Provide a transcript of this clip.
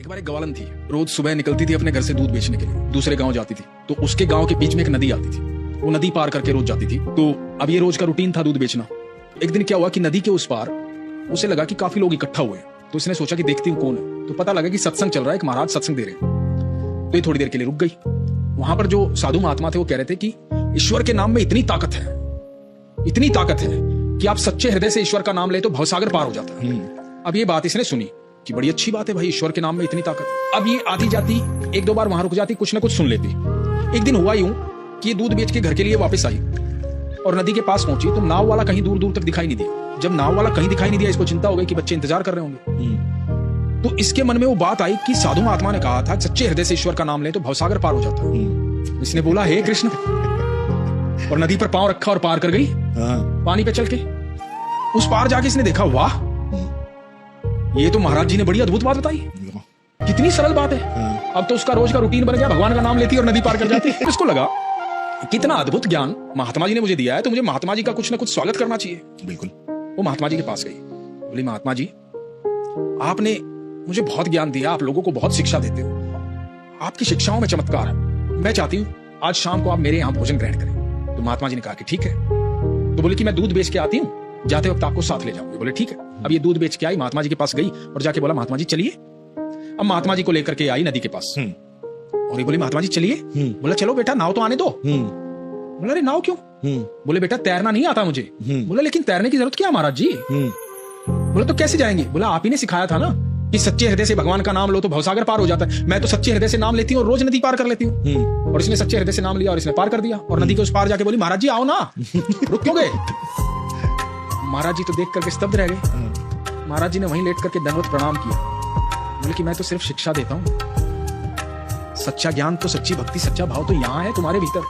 एक बार एक ग्वालन थी, रोज सुबह निकलती थी अपने घर से दूध बेचने के लिए, दूसरे गांव जाती थी। तो उसके गांव के बीच में एक नदी आती थी, वो नदी पार करके रोज जाती थी। तो अब ये रोज का रूटीन था दूध बेचना। एक दिन क्या हुआ कि नदी के उस पार उसे लगा कि काफी लोग इकट्ठा हुए हैं, तो इसने सोचा कि देखती हूँ कौन है। तो पता लगा कि सत्संग चल रहा है, एक महाराज सत्संग दे रहे हैं। तो ये थोड़ी देर के लिए रुक गई। वहां पर जो साधु महात्मा थे वो कह रहे थे कि ईश्वर के नाम में इतनी ताकत है, इतनी ताकत है कि आप सच्चे हृदय से ईश्वर का नाम ले तो भवसागर पार हो जाता है। अब ये बात इसने सुनी कि बड़ी अच्छी बात है भाई, ईश्वर के नाम में इतनी ताकत। अब ये आती जाती एक दो बार वहां रुक जाती, कुछ ना कुछ सुन लेती। एक दिन हुआ यूं कि ये दूध बेच के घर के लिए वापस आई और नदी के पास पहुंची तो नाव वाला कहीं दूर दूर तक दिखाई नहीं दिया। जब नाव वाला कहीं दिखाई नहीं दिया, इसको चिंता हो गई कि बच्चे इंतजार कर रहे होंगे। तो इसके मन में वो बात आई कि साधु महात्मा ने कहा था सच्चे हृदय से ईश्वर का नाम ले तो भवसागर पार हो जाता है। इसने बोला हे कृष्ण, और नदी पर पांव रखा और पार कर गई पानी पे चल के। उस पार जाके इसने देखा, वाह ये तो महाराज जी ने बड़ी अद्भुत बात बताई, कितनी सरल बात है। अब तो उसका रोज का रूटीन बन गया, भगवान का नाम लेती और नदी पार कर जाती। इसको लगा कितना अद्भुत ज्ञान महात्मा जी ने मुझे दिया है, तो मुझे महात्मा जी का कुछ ना कुछ स्वागत करना चाहिए। बिल्कुल। वो महात्मा जी के पास गई, बोली महात्मा जी आपने मुझे बहुत ज्ञान दिया, आप लोगों को बहुत शिक्षा देते हो, आपकी शिक्षाओं में चमत्कार है। मैं चाहती हूँ आज शाम को आप मेरे यहाँ भोजन ग्रहण करें। तो महात्मा जी ने कहा कि ठीक है। तो बोले कि मैं दूध बेच के आती हूँ, जाते वक्त आपको साथ ले जाऊंगी। बोले ठीक है। अब ये दूध बेच के आई, महात्मा जी के पास गई और जाके बोला महात्मा जी चलिए। अब महात्मा जी को लेकर के आई नदी के पास और ये बोली महात्मा जी चलिए। बोला चलो बेटा, नाव तो आने दो। बोला अरे नाव क्यों? बोले बेटा तैरना नहीं आता मुझे। बोला लेकिन तैरने की जरूरत क्या महाराज जी? बोला तो कैसे जाएंगे? बोला आप ही ने सिखाया था ना कि सच्चे हृदय से भगवान का नाम लो तो भवसागर पार हो जाता है। मैं तो सच्चे हृदय से नाम लेती हूँ और रोज नदी पार कर लेती हूँ। और इसने सच्चे हृदय से नाम लिया और इसने पार कर दिया। और नदी के उस पार जाके बोली महाराज जी आओ ना, रुक क्यों गए? महाराज जी तो देख करके स्तब्ध रह गए। महाराज जी ने वहीं लेट करके दंडवत प्रणाम किया। बोले कि मैं तो सिर्फ शिक्षा देता हूँ, सच्चा ज्ञान तो, सच्ची भक्ति, सच्चा भाव तो यहाँ है तुम्हारे भीतर।